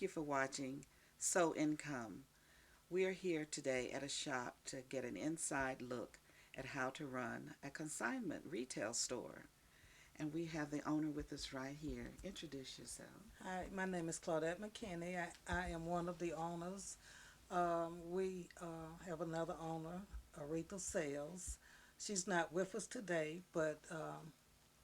you for watching So Income. We are here today at a shop to get an inside look at how to run a consignment retail store. And we have the owner with us right here. Introduce yourself. Hi, my name is Claudette McKinney. I am one of the owners. We have another owner, Aretha Sales. She's not with us today, but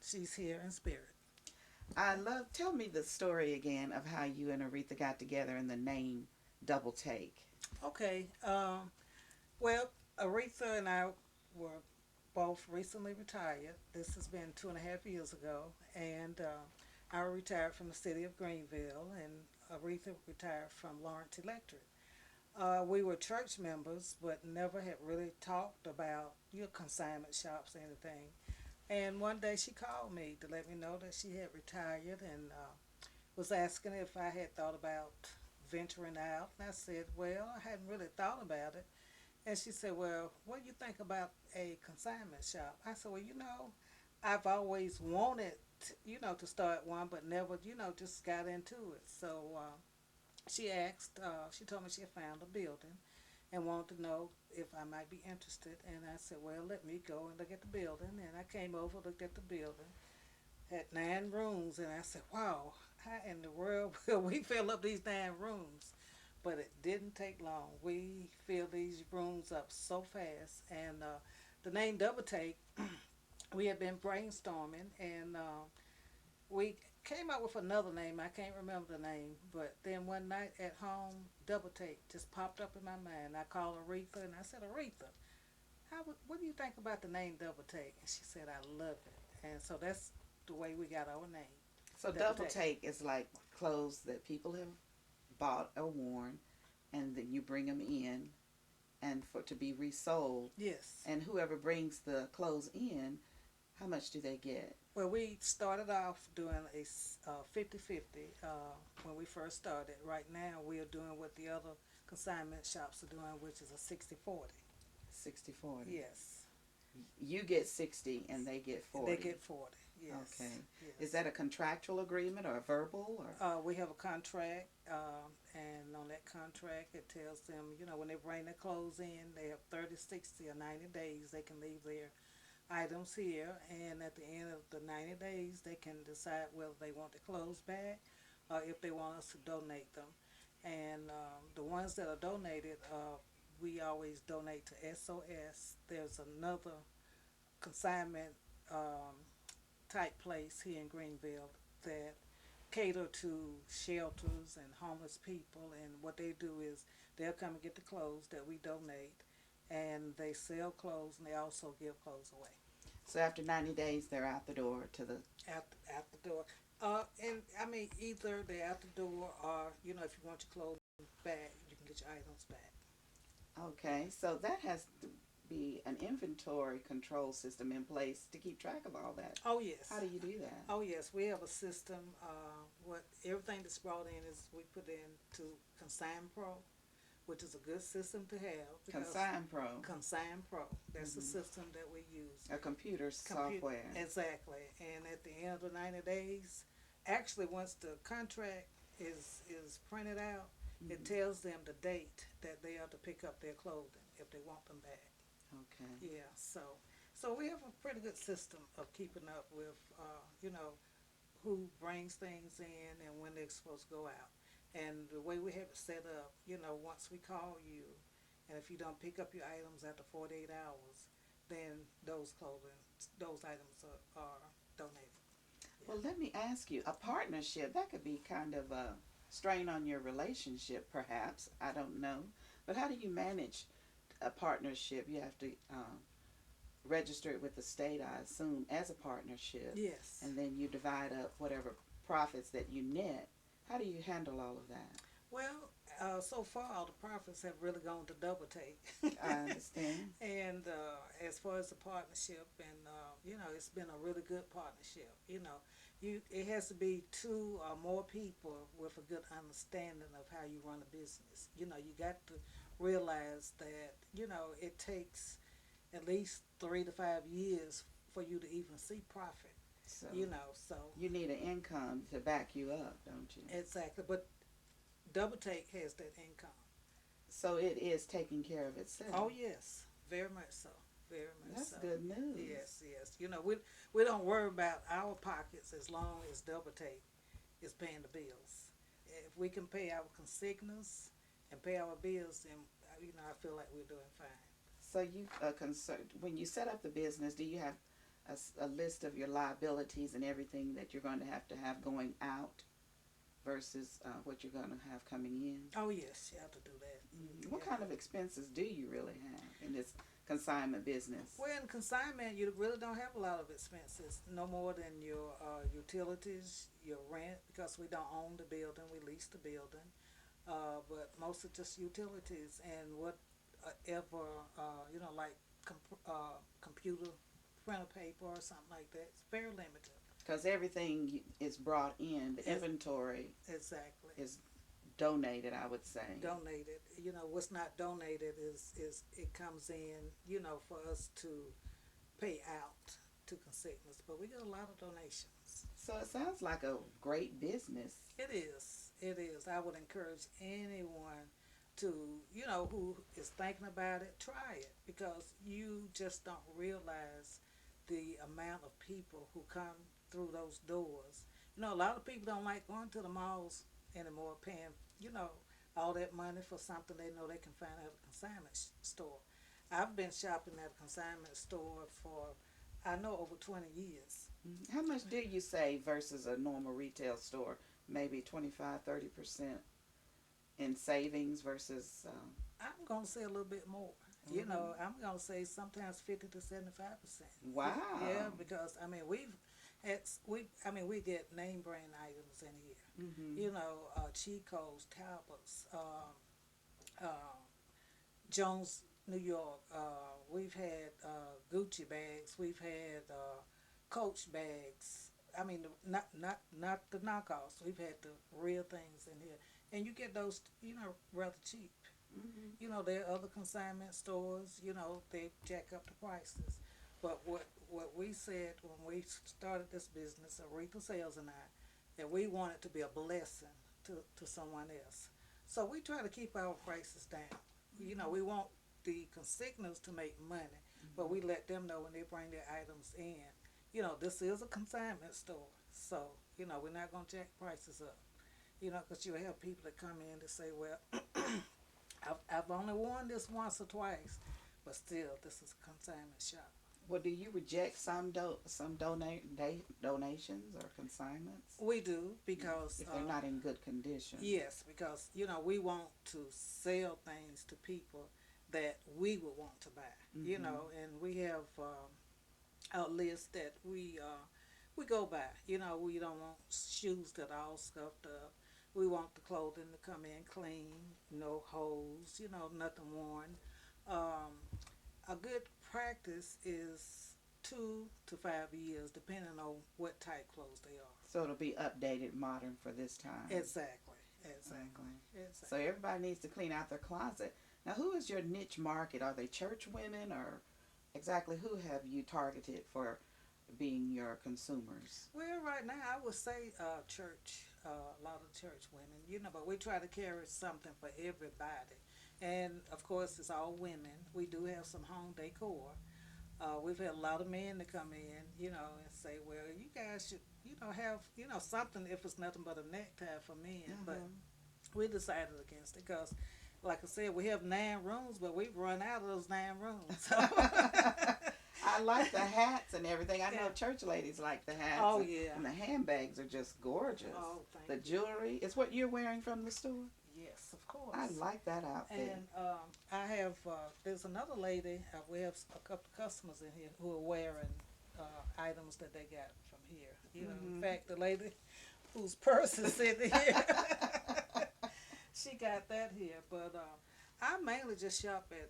she's here in spirit. Tell me the story again of how you and Aretha got together and the name Double Take. Okay, well, Aretha and I were both recently retired. This has been 2.5 years ago, and I retired from the city of Greenville, and Aretha retired from Lawrence Electric. We were church members, but never had really talked about consignment shops or anything. And one day she called me to let me know that she had retired and was asking if I had thought about venturing out. And I said, well, I hadn't really thought about it. And she said, well, what do you think about a consignment shop? I said, well, I've always wanted, to start one, but never, just got into it. So she told me she had found a building and wanted to know if I might be interested. And I said, well, let me go and look at the building. And I came over, looked at the building, had 9 rooms, and I said, wow, how in the world will we fill up these 9 rooms? But it didn't take long. We filled these rooms up so fast. And the name Double Take, we had been brainstorming, and we came up with another name. I can't remember the name, but then one night at home, Double Take just popped up in my mind. I called Aretha and I said, Aretha, what do you think about the name Double Take? And she said, I love it. And so that's the way we got our name, So Double Double Take. Take is like clothes that people have bought or worn, and then you bring them in and for to be resold. Yes. And whoever brings the clothes in, how much do they get? Well, we started off doing a 50-50 when we first started. Right now, we are doing what the other consignment shops are doing, which is a 60-40. 60/40. Yes. You get 60 and they get They 40. get 40. Yes. Okay. Is Yes. that a contractual agreement or a verbal or? We have a contract, and on that contract, it tells them, when they bring their clothes in, they have 30, 60, or 90 days. They can leave their items here, and at the end of the 90 days, they can decide whether they want the clothes back or if they want us to donate them. And the ones that are donated, we always donate to SOS. There's another consignment um, type place here in Greenville that cater to shelters and homeless people. And what they do is they'll come and get the clothes that we donate, and they sell clothes and they also give clothes away So after 90 days, they're out the door to the. at the door. And I mean, either they're out the door, or if you want your clothes back, you can get your items back. Okay, so that has to be an inventory control system in place to keep track of all that. Oh yes. How do you do that? Oh yes, we have a system. What everything that's brought in is we put into Consign Pro, which is a good system to have because Consign Pro, Consign Pro. That's the hmm system that we use. a computer software. Exactly. And at the end of the 90 days, actually, once the contract is printed out, it Hmm. tells them the date that they are to pick up their clothing if they want them back. Okay. Yeah. So we have a pretty good system of keeping up with, who brings things in and when they're supposed to go out. And the way we have it set up, once we call you, and if you don't pick up your items after 48 hours, then those items are donated. Well, Yeah. let me ask you, a partnership, that could be kind of a strain on your relationship, perhaps. I don't know. But how do you manage a partnership? You have to register it with the state, I assume, as a partnership, Yes. and then you divide up whatever profits that you net. How do you handle all of that? Well, so far all the profits have really gone to Double Take. I understand. And as far as the partnership, and it's been a really good partnership. It has to be two or more people with a good understanding of how you run a business. You got to realize that it takes at least 3 to 5 years for you to even see profit. So So you need an income to back you up, don't you? exactly, but Double Take has that income. So it is taking care of itself. Oh yes, very much so. Very much That's so. good news. Yes, yes. We don't worry about our pockets as long as Double Take is paying the bills. If we can pay our consignors and pay our bills, then I feel like we're doing fine. So you concerned when you set up the business? Do you have a list of your liabilities and everything that you're going to have going out versus what you're going to have coming in? Oh yes, you have to do that. What kind of expenses do you really have in this consignment business? Well, in consignment, you really don't have a lot of expenses, no more than your utilities, your rent, because we don't own the building, we lease the building. But most of just utilities and whatever, like computer printer paper or something like that. It's very limited. Because everything is brought in, the inventory Exactly. is donated, I would say. Donated. What's not donated is it comes in, for us to pay out to consignors. But we get a lot of donations. So it sounds like a great business. It is. It is. I would encourage anyone to, who is thinking about it, try it, because you just don't realize the amount of people who come through those doors. A lot of people don't like going to the malls anymore, paying, all that money for something they know they can find at a consignment store. I've been shopping at a consignment store for, I know, over 20 years. How much do you save versus a normal retail store? Maybe 25-30% in savings versus. I'm going to say a little bit more. I'm going to say sometimes 50 to 75%. Wow. Yeah, because we get name brand items in here. Chico's, Talbots, Jones, New York. We've had Gucci bags. We've had Coach bags. I mean, not the knockoffs. We've had the real things in here, and you get those, rather cheap. There are other consignment stores. They jack up the prices. But what we said when we started this business, Aretha Sales and I, that we wanted to be a blessing to someone else. So we try to keep our prices down. We want the consignors to make money, but we let them know when they bring their items in. This is a consignment store, so we're not gonna jack prices up. Because you'll have people that come in to say, well, I've only worn this once or twice, but still, this is a consignment shop. Well, do you reject some donations or consignments We do, because if they're not in good condition? yes, because we want to sell things to people that we would want to buy. And we have a list that we go by. We don't want shoes that are all scuffed up. We want the clothing to come in clean, no holes, nothing worn. A good practice is 2 to 5 years, depending on what type clothes they are. So it'll be updated, modern for this time. Exactly. So everybody needs to clean out their closet. Now, who is your niche market? Are they church women, or exactly who have you targeted for being your consumers? Well, right now I would say church, a lot of church women, but we try to carry something for everybody. And of course, it's all women. We do have some home decor. We've had a lot of men that come in, and say, well, you guys should, have, something, if it's nothing but a necktie for men. But we decided against it because, like I said, we have 9 rooms, but we've run out of those 9 rooms. So. I like the hats and everything. I know church ladies like the hats. Oh, yeah. And the handbags are just gorgeous. Oh, thank the jewelry is what you're wearing from the store? Yes, of course. I like that outfit. And I have, there's another lady, we have a couple of customers in here who are wearing items that they got from here. In fact, the lady whose purse is sitting here, she got that here. But I mainly just shop at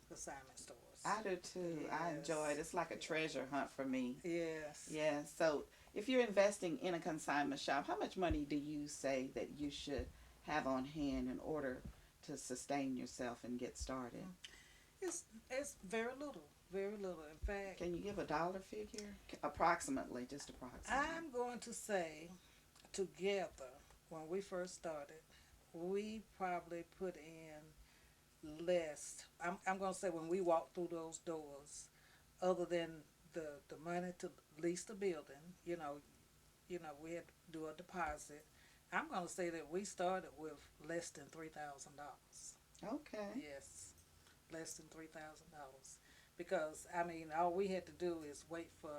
consignment stores. I do too. Yes. I enjoy it. It's like a treasure hunt for me. Yes. Yeah. So if you're investing in a consignment shop, how much money do you say that you should have on hand in order to sustain yourself and get started? It's very little. Very little. In fact, can you give a dollar figure? Approximately, just approximately. I'm going to say, together, when we first started, we probably put in less. I'm gonna say when we walk through those doors, other than the money to lease the building, we had to do a deposit. I'm gonna say that we started with less than $3,000. Okay. Yes, less than $3,000, because I mean all we had to do is wait for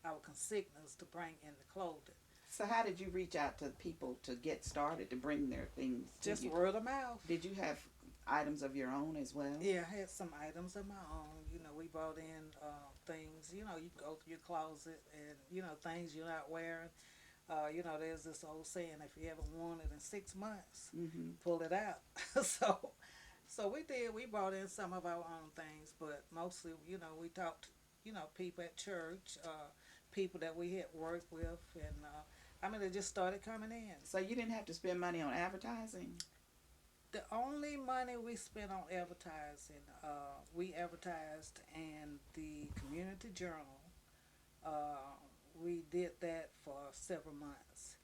our consignors to bring in the clothing. So how did you reach out to people to get started to bring their things to Just you? word of mouth. Did you have items of your own as well? Yeah, I had some items of my own. We brought in things. You go through your closet and things you're not wearing. There's this old saying: if you haven't worn it in 6 months, Mm-hmm. pull it out. so, so we did. We brought in some of our own things, but mostly, we talked. People at church, people that we had worked with, and I mean, they just started coming in. So you didn't have to spend money on advertising? The only money we spent on advertising, we advertised in the community journal. Uh, we did that for several months.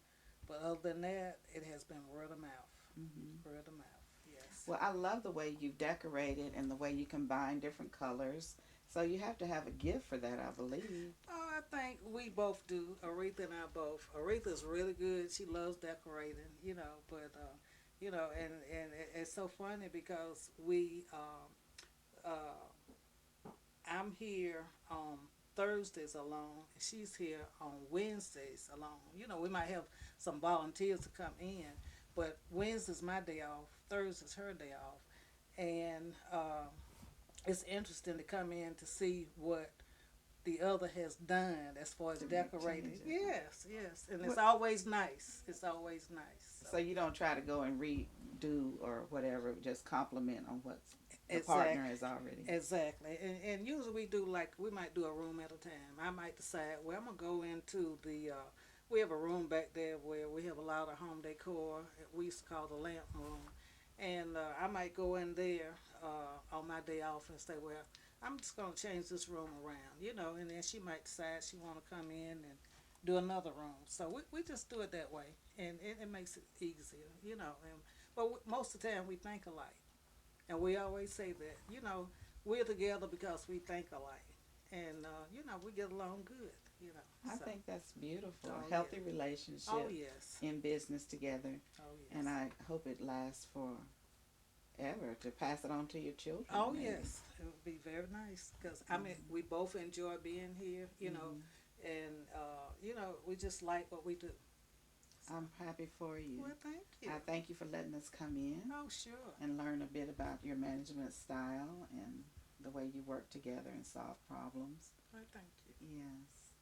But other than that, it has been word of mouth. Mm-hmm. Word of mouth, yes. Well, I love the way you decorated and the way you combine different colors. So you have to have a gift for that, I believe. Oh, I think we both do. Aretha and I both. Aretha's really good. She loves decorating, but, it's so funny because I'm here on Thursdays alone, and she's here on Wednesdays alone. We might have some volunteers to come in, but Wednesday's my day off, Thursday's her day off, and it's interesting to come in to see what the other has done as far as To make decorating. changes. Yes, yes, and it's What, always nice. It's always nice. so you don't try to go and redo or whatever, just compliment on what the Exactly. partner has already. Exactly, and usually we do like we might do a room at a time. I might decide, well, I'm gonna go into the. We have a room back there where we have a lot of home decor. We used to call the lamp room, and I might go in there on my day off and say, well, I'm just gonna change this room around, and then she might decide she want to come in and do another room. So we just do it that way, and it makes it easier, but most of the time we think alike. And we always say that, we're together because we think alike. And, we get along good, I So, think that's beautiful. oh, A healthy yeah. relationship Oh, yes. in business together. Oh, yes. And I hope it lasts forever to pass it on to your children. Oh, maybe. yes. It would be very nice. Because, I mean, we both enjoy being here, and, we just like what we do. So, I'm happy for you. well, thank you. I thank you for letting us come in Oh, sure. and learn a bit about your management style and the way you work together and solve problems. Well, thank you. Yes.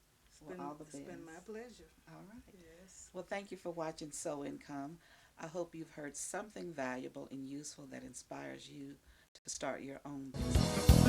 Well, all the It's been my best. pleasure. All right. Yes. Well, thank you for watching So Income. I hope you've heard something valuable and useful that inspires you to start your own business.